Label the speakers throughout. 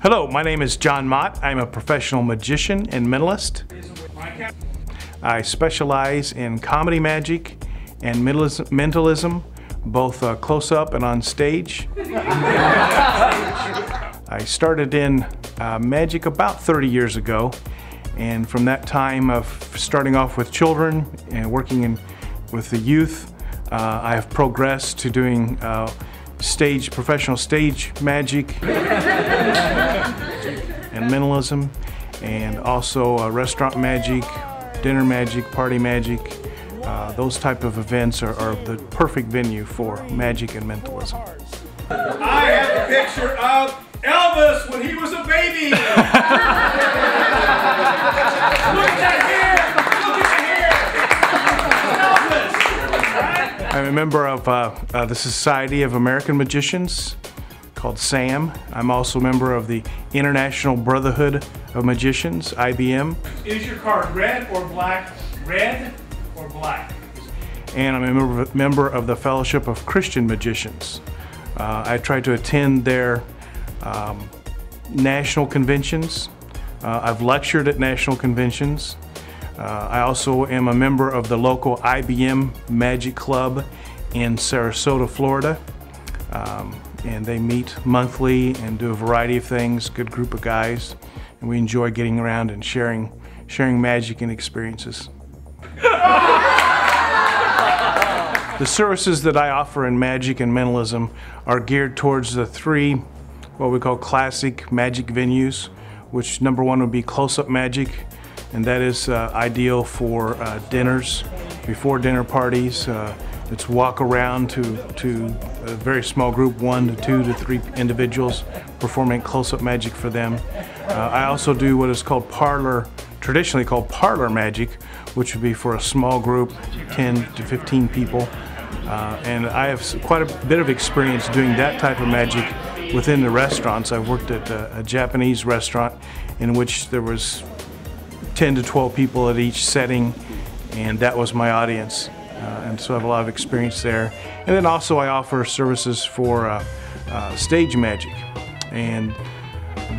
Speaker 1: Hello, my name is John Mott. I'm a professional magician and mentalist. I specialize in comedy magic and mentalism, both close-up and on stage. I started in magic about 30 years ago, and from that time of starting off with children and working with the youth, I have progressed to doing professional stage magic and mentalism, and also restaurant magic, dinner magic, party magic. Those type of events are the perfect venue for magic and mentalism.
Speaker 2: I have a picture of Elvis when he was a baby. Look at that hair! Look at the hair! Elvis!
Speaker 1: I'm a member of the Society of American Magicians, called SAM. I'm also a member of the International Brotherhood of Magicians, IBM.
Speaker 2: Is your card red or black? Red or black?
Speaker 1: And I'm a member of the Fellowship of Christian Magicians. I try to attend their national conventions. I've lectured at national conventions. I also am a member of the local IBM Magic Club in Sarasota, Florida. And they meet monthly and do a variety of things, good group of guys. And we enjoy getting around and sharing magic and experiences. The services that I offer in magic and mentalism are geared towards the three, what we call classic magic venues, which number one would be close-up magic, and that is ideal for dinners, before dinner parties. It's walk around to a very small group, 1 to 2 to 3 individuals, performing close-up magic for them. I also do what is called traditionally called parlor magic, which would be for a small group, 10 to 15 people. And I have quite a bit of experience doing that type of magic within the restaurants. I've worked at a Japanese restaurant in which there was 10 to 12 people at each setting, and that was my audience. And so I have a lot of experience there. And then also I offer services for stage magic. And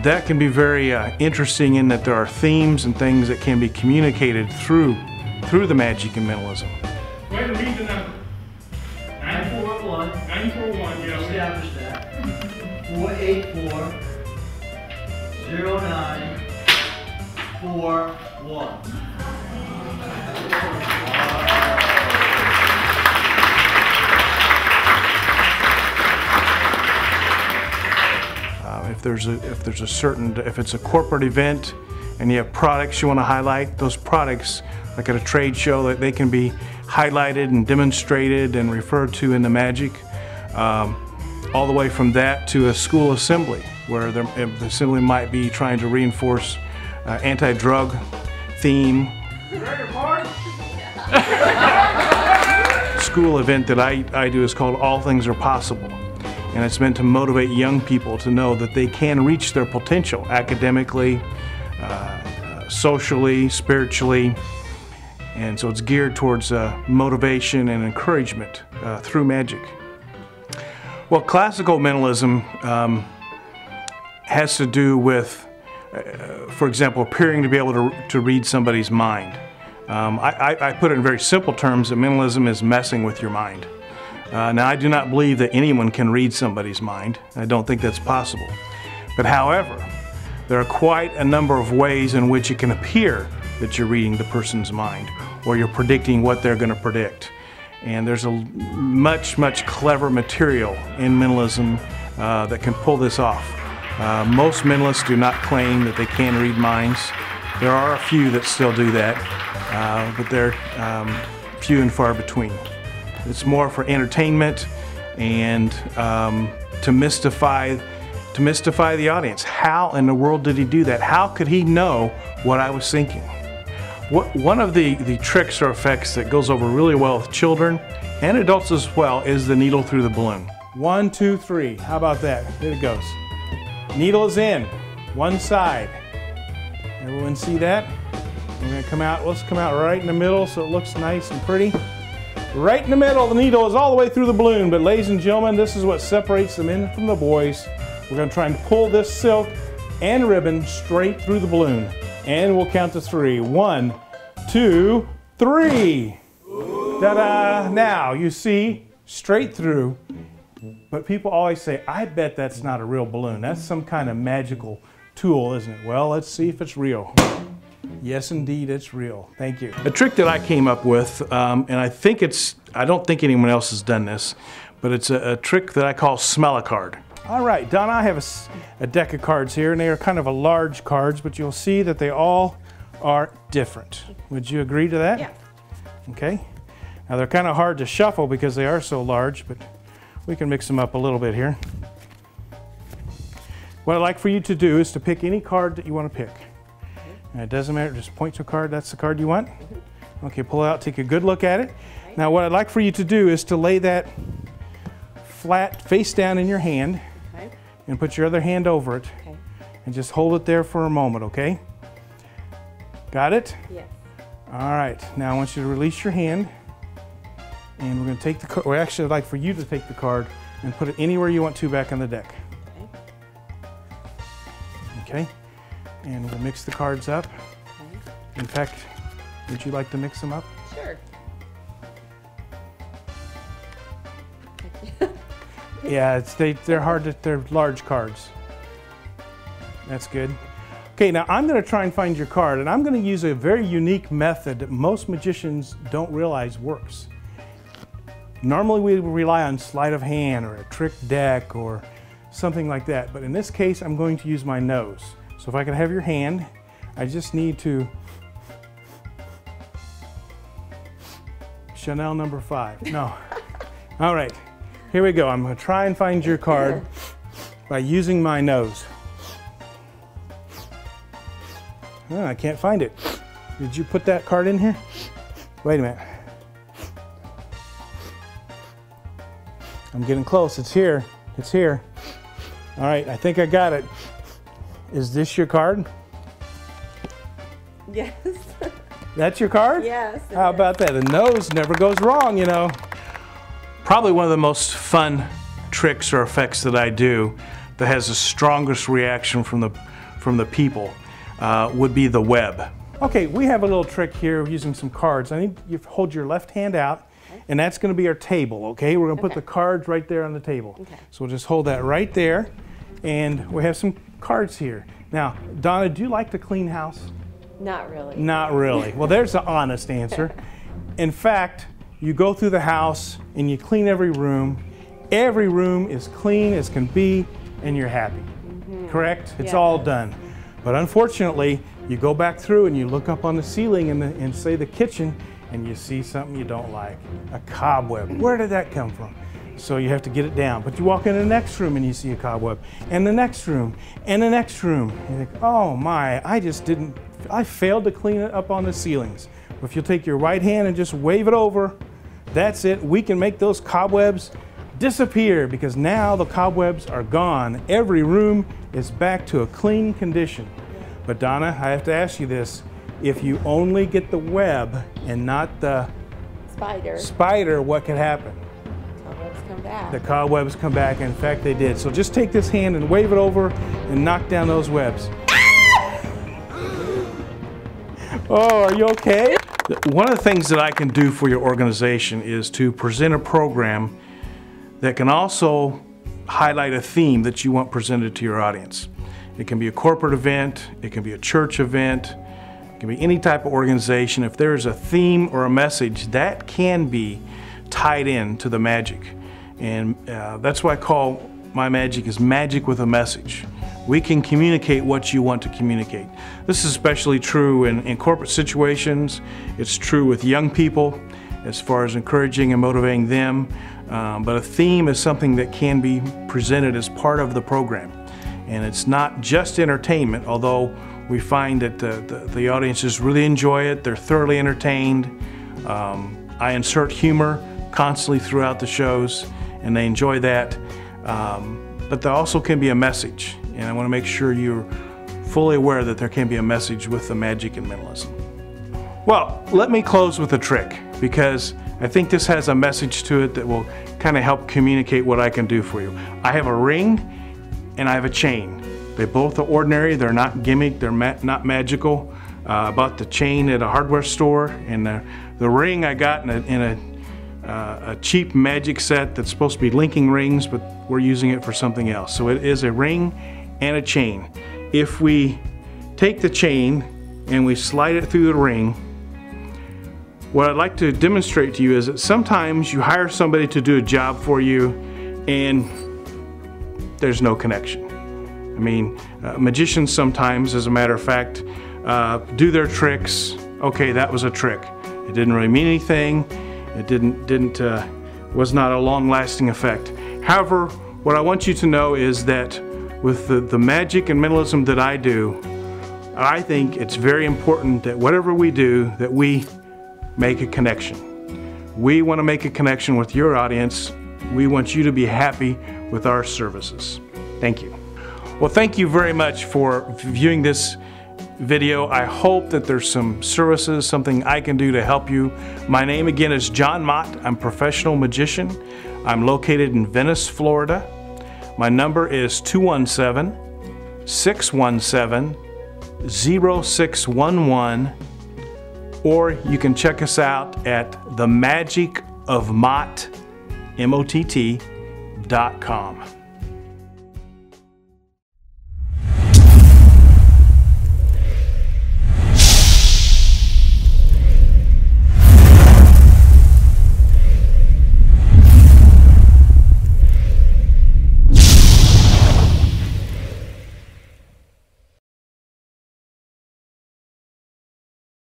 Speaker 1: that can be very interesting in that there are themes and things that can be communicated through the magic and mentalism.
Speaker 2: Go ahead and read the number.
Speaker 3: 941.
Speaker 2: 941, yeah.
Speaker 3: Establish that. 484 0941. If it's a corporate event and you have products you want to highlight, those products, like at a trade show, that they can be highlighted and demonstrated and referred to in the magic. All the way from that to a school assembly, where the assembly might be trying to reinforce anti-drug theme. School event that I do is called All Things Are Possible. And it's meant to motivate young people to know that they can reach their potential academically, socially, spiritually. And so it's geared towards motivation and encouragement through magic. Well, classical mentalism has to do with, for example, appearing to be able to read somebody's mind. I put it in very simple terms that mentalism is messing with your mind. Now, I do not believe that anyone can read somebody's mind. I don't think that's possible. But however, there are quite a number of ways in which it can appear that you're reading the person's mind, or you're predicting what they're going to predict. And there's a much clever material in mentalism that can pull this off. Most mentalists do not claim that they can read minds. There are a few that still do that, but they're few and far between. It's more for entertainment and to mystify the audience. How in the world did he do that? How could he know what I was thinking? One of the tricks or effects that goes over really well with children and adults as well is the needle through the balloon. 1, 2, 3. How about that? There it goes. Needle is in, one side. Everyone see that? We're going to come out, let's come out right in the middle so it looks nice and pretty. Right in the middle, the needle is all the way through the balloon, but ladies and gentlemen, this is what separates the men from the boys. We're going to try and pull this silk
Speaker 1: and ribbon straight through the balloon. And we'll count to 3. 1, 2, 3. Ta-da! Now, you see, straight through. But people always say, I bet that's not a real balloon. That's some kind of magical tool, isn't it? Well, let's see if it's real. Yes, indeed, it's real. Thank you. A trick that I came up with, and I don't think anyone else has done this, but it's a trick that I call smell a card. All right, Don, I have a deck of cards here, and they are kind of a large cards, but you'll see that they all are different. Would you agree to that?
Speaker 4: Yeah.
Speaker 1: Okay. Now, they're kind of hard to shuffle because they are so large, but we can mix them up a little bit here. What I'd like for you to do is to pick any card that you want to pick. And it doesn't matter, just point to a card, that's the card you want. Okay, pull it out, take a good look at it. Now, what I'd like for you to do is to lay that flat face down in your hand.
Speaker 4: Okay.
Speaker 1: And put your other hand over it.
Speaker 4: Okay.
Speaker 1: And just hold it there for a moment, okay? Got it?
Speaker 4: Yes.
Speaker 1: All right, now I want you to release your hand. And we're going to take the card, or actually I'd like for you to take the card and put it anywhere you want to back on the deck.
Speaker 4: Okay.
Speaker 1: Okay? And we'll mix the cards up.
Speaker 4: Okay.
Speaker 1: In fact, would you like to mix them up?
Speaker 4: Sure.
Speaker 1: Yeah, they're hard to, they're large cards. That's good. Okay, now I'm going to try and find your card, and I'm going to use a very unique method that most magicians don't realize works. Normally we rely on sleight of hand or a trick deck or something like that, but in this case I'm going to use my nose. So if I can have your hand, I just need to Chanel number 5. No. All right. Here we go. I'm going to try and find your card by using my nose. Oh, I can't find it. Did you put that card in here? Wait a minute. I'm getting close. It's here. It's here. All right. I think I got it. Is this your card?
Speaker 4: Yes.
Speaker 1: That's your card?
Speaker 4: Yes.
Speaker 1: How about that? The nose never goes wrong, you know. Probably one of the most fun tricks or effects that I do that has the strongest reaction from the people would be the web. Okay, we have a little trick here using some cards. I need you to hold your left hand out, and that's going to be our table, okay? We're going to put the cards right there on the table.
Speaker 4: Okay.
Speaker 1: So we'll just hold that right there, and we have some cards here. Now, Donna, do you like to clean house?
Speaker 4: Not really.
Speaker 1: Not really. Well, there's the honest answer. In fact, you go through the house and you clean every room. Every room is clean as can be, and you're happy. Correct? It's all done. But unfortunately, you go back through and you look up on the ceiling in say the kitchen, and you see something you don't like. A cobweb. Where did that come from? So you have to get it down. But you walk in the next room and you see a cobweb. And the next room. And the next room. You think, oh my, I failed to clean it up on the ceilings. If you'll take your right hand and just wave it over, that's it. We can make those cobwebs disappear because now the cobwebs are gone. Every room is back to a clean condition. But Donna, I have to ask you this. If you only get the web and not the spider, what could happen?
Speaker 4: Cobwebs come back.
Speaker 1: The cobwebs come back. In fact, they did. So just take this hand and wave it over and knock down those webs. Oh, are you okay? One of the things that I can do for your organization is to present a program that can also highlight a theme that you want presented to your audience. It can be a corporate event, it can be a church event, it can be any type of organization. If there is a theme or a message, that can be tied in to the magic. And that's why I call my magic is magic with a message. We can communicate what you want to communicate. This is especially true in corporate situations. It's true with young people as far as encouraging and motivating them. But a theme is something that can be presented as part of the program. And it's not just entertainment, although we find that the audiences really enjoy it. They're thoroughly entertained. I insert humor constantly throughout the shows, and they enjoy that. But there also can be a message. And I want to make sure you're fully aware that there can be a message with the magic and mentalism. Well, let me close with a trick, because I think this has a message to it that will kind of help communicate what I can do for you. I have a ring and I have a chain. They both are ordinary. They're not gimmick. They're not magical. I bought the chain at a hardware store, and the ring I got in a cheap magic set that's supposed to be linking rings, but we're using it for something else. So it is a ring and a chain. If we take the chain and we slide it through the ring, what I'd like to demonstrate to you is that sometimes you hire somebody to do a job for you and there's no connection. I mean, magicians sometimes, as a matter of fact, do their tricks. Okay, that was a trick. It didn't really mean anything. It was not a long-lasting effect. However, what I want you to know is that with the magic and mentalism that I do, I think it's very important that whatever we do, that we make a connection. We want to make a connection with your audience. We want you to be happy with our services. Thank you. Well, thank you very much for viewing this video. I hope that there's some services, something I can do to help you. My name again is John Mott. I'm a professional magician. I'm located in Venice, Florida. My number is 217-617-0611, or you can check us out at themagicofmott.com.